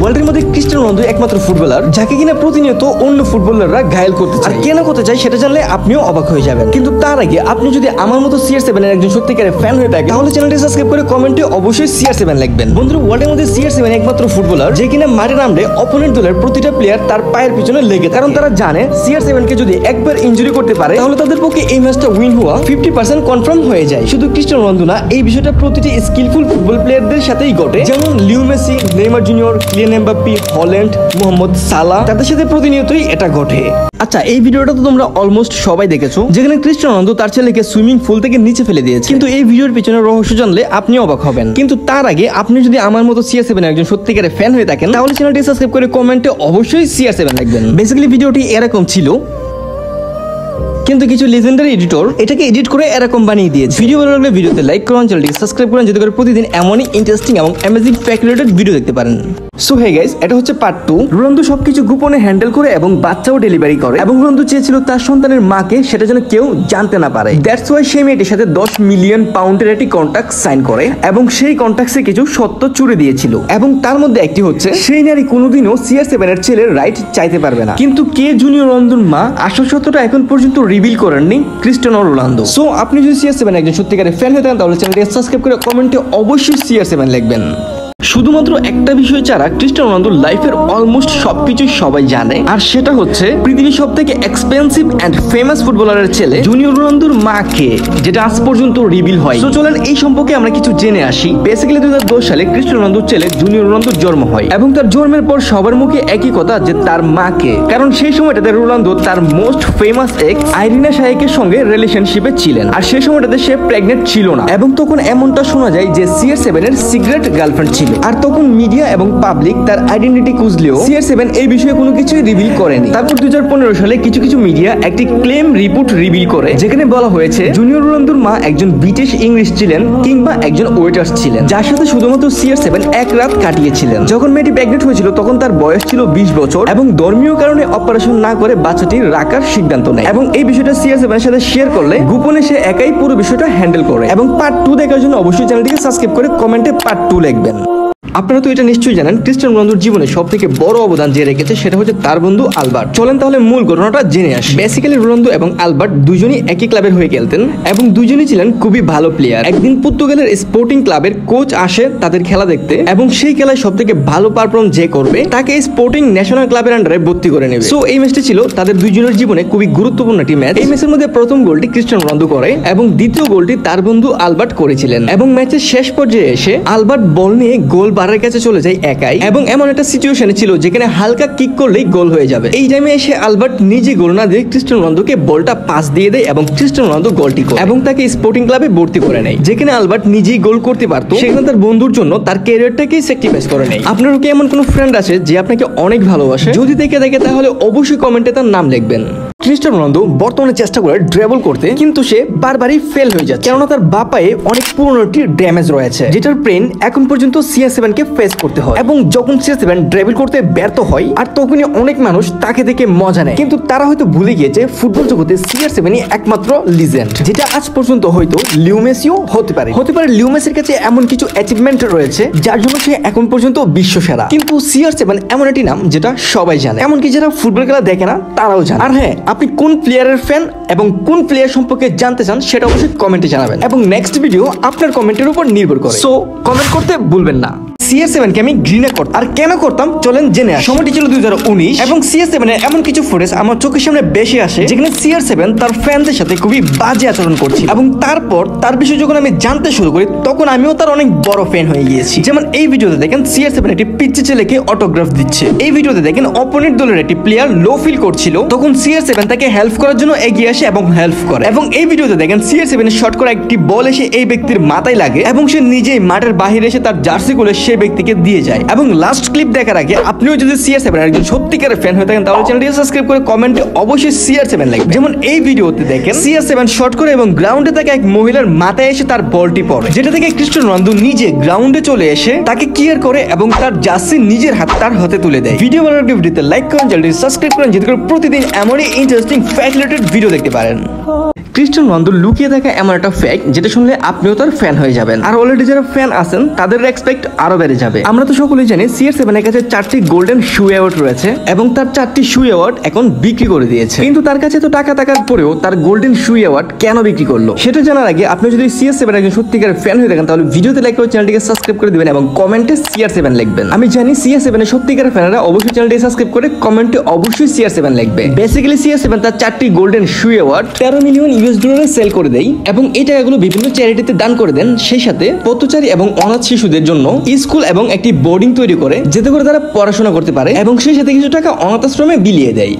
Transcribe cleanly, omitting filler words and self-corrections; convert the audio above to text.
ওয়ার্ল্ডের মধ্যে Cristiano Ronaldo একমাত্র ফুটবলার যাকে কিনা প্রতিনিয়ত অন্য ফুটবলাররা ঘায়েল করতে চায়। আর কেন করতে চায় সেটা জানলে আপনিও অবাক হয়ে যাবেন। কিন্তু তার আগে আপনি যদি আমার মতো CR7 এর একজন সত্যিকারের ফ্যান হয়ে থাকেন তাহলে চ্যানেলটি সাবস্ক্রাইব করে কমেন্টে অবশ্যই CR7 লিখবেন। বন্ধুরা, ওয়ার্ল্ডের মধ্যে CR7 একমাত্র ফুটবলার যে কিনা মাঠে নামলে অপোনেন্ট দলের প্রতিটা প্লেয়ার তার পায়ের পিছনে লেগে, কারণ তারা জানে CR7 কে যদি একবার ইনজুরি করতে পারে তাহলে তাদের পক্ষে এই ম্যাচটা উইন হওয়া 50% কনফার্ম হয়ে যায়। শুধু ক্রিস্টিয়ানো রোনালদো না, এই বিষয়টা প্রতিটি স্কিলফুল ফুটবল প্লেয়ারদের সাথেই ঘটে, যেমন Leo Messi, Neymar junior, Kylian Mbappe, Haaland, Mohamed Salah, তাদের সাথে প্রতিনিয়তই এটা ঘটে। আচ্ছা, এই ভিডিওটা তো তোমরা অলমোস্ট সবাই দেখেছো, যেখানে ক্রিস্টিয়ানো রোনালদো তার ছেলেকে সুইমিং পুল থেকে নিচে ফেলে দিয়েছে। কিন্তু এই ভিডিওর পিছনে রহস্য জানলে আপনি অবাক হবেন। কিন্তু তার আগে আপনি যদি আমার মতো CR7 একজন সত্যিকারের ফ্যান হয়ে থাকেন তাহলে চ্যানেলটি সাবস্ক্রাইব করে কমেন্টে অবশ্যই CR7 লিখবেন। বেসিক্যালি ভিডিওটি এরকম ছিল, কিন্তু কিছু লেজেন্ডারি এডিটর এটাকে এডিট করে এরকম বানিয়ে দিয়েছে। ভিডিও ভালো লাগলে ভিডিওতে লাইক করুন, চ্যানেলটিকে সাবস্ক্রাইব করুন যাতে করে প্রতিদিন এমনই ইন্টারেস্টিং এবং অ্যামেজিং ফ্যাক্ট রিলেটেড ভিডিও দেখতে পারেন। সো হে গাইস, এটা হচ্ছে পার্ট 2। রোনালদো সবকিছু গোপনে হ্যান্ডেল করে এবং বাচ্চাও ডেলিভারি করে, এবং রোনালদো চেয়েছিল তার সন্তানের মাকে সেটা যেন কেউ জানতে না পারে। দ্যাটস ওয়াই সেই মেয়েটির সাথে 10 মিলিয়ন পাউন্ডের একটি কন্ট্রাক্ট সাইন করে, এবং সেই কন্ট্রাক্টে কিছু সত্য চুরি দিয়েছিল, এবং তার মধ্যে একটি হচ্ছে সেই নারী কোনোদিনও CR7 এর ছেলের রাইট চাইতে পারবে না। কিন্তু কে জুনিয়র রোনালদোর মা আসল সত্যটা এখন পর্যন্ত রিভিল করেননি ক্রিস্টিয়ানো রোনালদো। সো আপনি যদি CR7 একজন সত্যিকারের ফ্যান হয়ে থাকেন তাহলে চ্যানেলটিকে সাবস্ক্রাইব করে কমেন্টে অবশ্যই CR7 লিখবেন। শুধুমাত্র একটা বিষয় ছাড়া ক্রিস্টিয়ানো রোনালদোর লাইফের অলমোস্ট সবকিছুই সবাই জানে, আর সেটা হচ্ছে পৃথিবীর সবথেকে এক্সপেন্সিভ এন্ড ফেমাস ফুটবলারের ছেলে জুনিয়র রোনালদোর মা কে, যেটা আজ পর্যন্ত রিভিল হয়। তো চলেন এই সম্পর্কে আমরা কিছু জেনে আসি। বেসিক্যালি 2010 সালে ক্রিস্টিয়ানো রোনালদোর ছেলে জুনিয়র রোনালদোর জন্ম হয়, এবং তার জন্মের পর সবার মুখে একই কথা যে তার মা কে, কারণ সেই সময়টাতে রোনালদো তার মোস্ট ফেমাস এক্স আইরিনা শায়েকের সঙ্গে রিলেশনশিপে ছিলেন, আর সেই সময়টাতে সে প্রেগনেন্ট ছিল না, এবং তখন এমনটা শোনা যায় যে CR7 এর সিক্রেট গার্লফ্রেন্ড ছিল। আর তখন মিডিয়া এবং পাবলিক তার আইডেন্টিটি খুঁজলেও CR7 এই বিষয়ে কোনো কিছুই রিভিল করেনি। তারপর 2015 সালে কিছু মিডিয়া একটি ক্লেম রিপোর্ট রিভিল করে, যেখানে বলা হয়েছে জুনিয়র রোনালদোর মা একজন ব্রিটিশ ইংলিশ ছিলেন কিংবা একজন ওয়েটার্স ছিলেন, যার সাথে শুধুমাত্র CR7 এক রাত কাটিয়েছিলেন। যখন মেয়েটি প্রেগনেন্ট হয়েছিল তখন তার বয়স ছিল 20 বছর, এবং ধর্মীয় কারণে অপারেশন না করে বাচ্চাটি রাখার সিদ্ধান্ত নেয়, এবং এই বিষয়টা CR7 এর সাথে শেয়ার করলে গোপনে সে একাই পুরো বিষয়টা হ্যান্ডেল করে। এবং পার্ট 2 দেখার জন্য অবশ্যই চ্যানেলটিকে সাবস্ক্রাইব করে কমেন্টে পার্ট 2 লিখবেন। আপনারা তো এটা নিশ্চয়ই জানেন, ক্রিস্টিয়ানো রোনালদোর জীবনে সবথেকে বড় অবদান যে রেখেছে সেটা হচ্ছে তার বন্ধু আলবার্ট। চলেন তাহলে মূল ঘটনাটা জেনে আসি। বেসিক্যালি রোনালদো এবং আলবার্ট দুজনই একই ক্লাবের হয়ে খেলতেন, এবং দুজনই ছিলেন খুবই ভালো প্লেয়ার। একদিন পর্তুগালের স্পোর্টিং ক্লাবের কোচ আসে তাদের খেলা দেখতে, এবং সেই খেলায় সবথেকে ভালো পারফর্ম যে করবে তাকে স্পোর্টিং ন্যাশনাল ক্লাবের আন্ডারে ভর্তি করে নেবে। সো এই ম্যাচটি ছিল তাদের দুইজনের জীবনে খুবই গুরুত্বপূর্ণ একটি ম্যাচ। এই ম্যাচের মধ্যে প্রথম গোলটি ক্রিস্টিয়ানো রোনালদো করে, এবং দ্বিতীয় গোলটি তার বন্ধু আলবার্ট করেছিলেন। এবং ম্যাচের শেষ পর্যায়ে এসে আলবার্ট বল নিয়ে গোল বারের কাছে চলে যায় একাই, এবং এমন একটা সিচুয়েশনে ছিল যেখানে হালকা কিক করলেই গোল হয়ে যাবে। এই টাইমে এসে আলবার্ট নিজে গোল না দিয়ে ক্রিস্টিয়ানো রোনালদোকে বলটা পাস দিয়ে দেয়, এবং ক্রিস্টিয়ানো রোনালদো গোলটি করে এবং তাকে স্পোর্টিং ক্লাবে ভর্তি করে নেয়। যেখানে আলবার্ট নিজেই গোল করতে পারতো, সেখানে তার বন্ধুর জন্য তার ক্যারিয়ারটাকেই স্যাক্রিফাইস করে নেয়। আপনারও কি এমন কোনো ফ্রেন্ড আছে যে আপনাকে অনেক ভালোবাসে? যদি দেখে তাহলে অবশ্যই কমেন্টে তার নাম লিখবেন। ক্রিস্টিয়ানো রোনালদো বর্তমানে চেষ্টা করে ড্রিবল করতে, কিন্তু সে বারবারই ফেল হয়ে যাচ্ছে, কেননা তার বাঁ পায়ে অনেক পুরনো একটি ড্যামেজ রয়েছে, যেটার পেইন এখন পর্যন্ত CR7 কে ফেস করতে হয়। এবং যখন CR7 ড্রিবল করতে ব্যর্থ হয়, আর তখনই অনেক মানুষ তাকে দেখে মজা নেয়, কিন্তু তারা হয়তো ভুলে গিয়েছে ফুটবল জগতে CR7ই একমাত্র লিজেন্ড, যেটা আজ পর্যন্ত হয়তো লিও মেসিও হতে পারে। লিও মেসির কাছে এমন কিছু অ্যাচিভমেন্ট রয়েছে যার জন্য সে এখন পর্যন্ত বিশ্ব সেরা। কিন্তু CR7 এমন একটি নাম যেটা সবাই জানে, এমনকি যারা ফুটবল খেলা দেখে না তারাও জানে। আর হ্যাঁ, আপনি কোন প্লেয়ারের ফ্যান এবং কোন প্লেয়ার সম্পর্কে জানতে চান সেটা অবশ্যই কমেন্টে জানাবেন, এবং নেক্সট ভিডিও আপনার কমেন্টের উপর নির্ভর করে। সো কমেন্ট করতে ভুলবেন না। CR7 কে আমি ঘৃণা করতাম, আর কেন করতাম চলেন জেনে আসি। সময়টি ছিল 2019, এবং CR7 এর এমন কিছু ফুটেজ আমার চোখের সামনে বেশি আসে যেখানে CR7 তার ফ্যানদের সাথে খুবই বাজে আচরণ করছিল, এবং তারপর তার বিষয়ে যখন আমি জানতে শুরু করি তখন আমিও তার অনেক বড় ফ্যান হয়ে গিয়েছি। যেমন এই ভিডিওতে দেখেন CR7 একটি পিচ্চি ছেলেকে অটোগ্রাফ দিচ্ছে। এই ভিডিওতে দেখেন অপোনেন্ট দলের একটি প্লেয়ার লো ফিল করছিল, তখন CR7 তাকে হেল্প করার জন্য এগিয়ে আসে এবং হেল্প করে। এবং এই ভিডিওতে দেখেন CR7 এর শট করা একটি বল এসে এই ব্যক্তির মাথায় লাগে, এবং সে নিজেই মাঠের বাইরে এসে তার জার্সি খুলে সেই ব্যক্তিকে দিয়ে যায়। এবং লাস্ট ক্লিপ দেখার আগে আপনিও যদি CR7 এর একজন সত্যিকারের ফ্যান হয়ে থাকেন তাহলে চ্যানেলটিকে সাবস্ক্রাইব করে কমেন্টে অবশ্যই CR7 লিখবেন। যেমন এই ভিডিওতে দেখেন CR7 শট করে এবং গ্রাউন্ডে থাকে এক মহিলার মাথায় এসে তার বলটি পড়ে, যেটা থেকে ক্রিস্টিয়ানো রোনালদো নিজে গ্রাউন্ডে চলে এসে তাকে কেয়ার করে এবং তার জার্সি নিজের তার হাতে তুলে দেয়। ভিডিও ভালো লাগলে ভিডিওতে লাইক করুন, চ্যানেলটি সাবস্ক্রাইব করুন যাতে করে প্রতিদিন এমনই ইন্টারেস্টিং ফ্যাক্ট রিলেটেড ভিডিও দেখতে পারেন। ক্রিস্টিয়ানো রোনালদো লুকিয়ে থাকা এমন একটা ফ্যাক্ট যেটা শুনলে আপনিও তার ফ্যান হয়ে যাবেন, আর অলরেডি যারা ফ্যান আছেন তাদের রেসপেক্ট আরো বেড়ে যাবে। আমরা তো সকলেই জানি CR7 এর কাছে 4টি গোল্ডেন শু অ্যাওয়ার্ড রয়েছে এবং তার 4টি শু অ্যাওয়ার্ড এখন বিক্রি করে দিয়েছে। কিন্তু তার কাছে তো টাকা থাকার পরেও তার গোল্ডেন শু অ্যাওয়ার্ড কেন বিক্রি করলো সেটা জানার আগে আপনি যদি CR7 একজন সত্যিকারের ফ্যান হয়ে থাকেন তাহলে ভিডিওতে লাইক করে চ্যানেলটিকে সাবস্ক্রাইব করে দিবেন এবং কমেন্টে CR7 লিখবেন। আমি জানি CR7 এর সত্যিকারের ফ্যানরা অবশ্যই চ্যানেলটিকে সাবস্ক্রাইব করে কমেন্টে অবশ্যই CR7 লিখবে। বেসিক্যালি CR7 তার 4টি golden shoe award $13 million sell করে দেয় এবং এই টাকাগুলো বিভিন্ন চ্যারিটিতে দান করে দেন। সেই সাথে পথচারী এবং অনাথ শিশুদের জন্য স্কুল এবং একটি বোর্ডিং তৈরি করে যাতে করে তারা পড়াশোনা করতে পারে এবং সেই সাথে কিছু টাকা অনাথ আশ্রমে বিলিয়ে দেয়।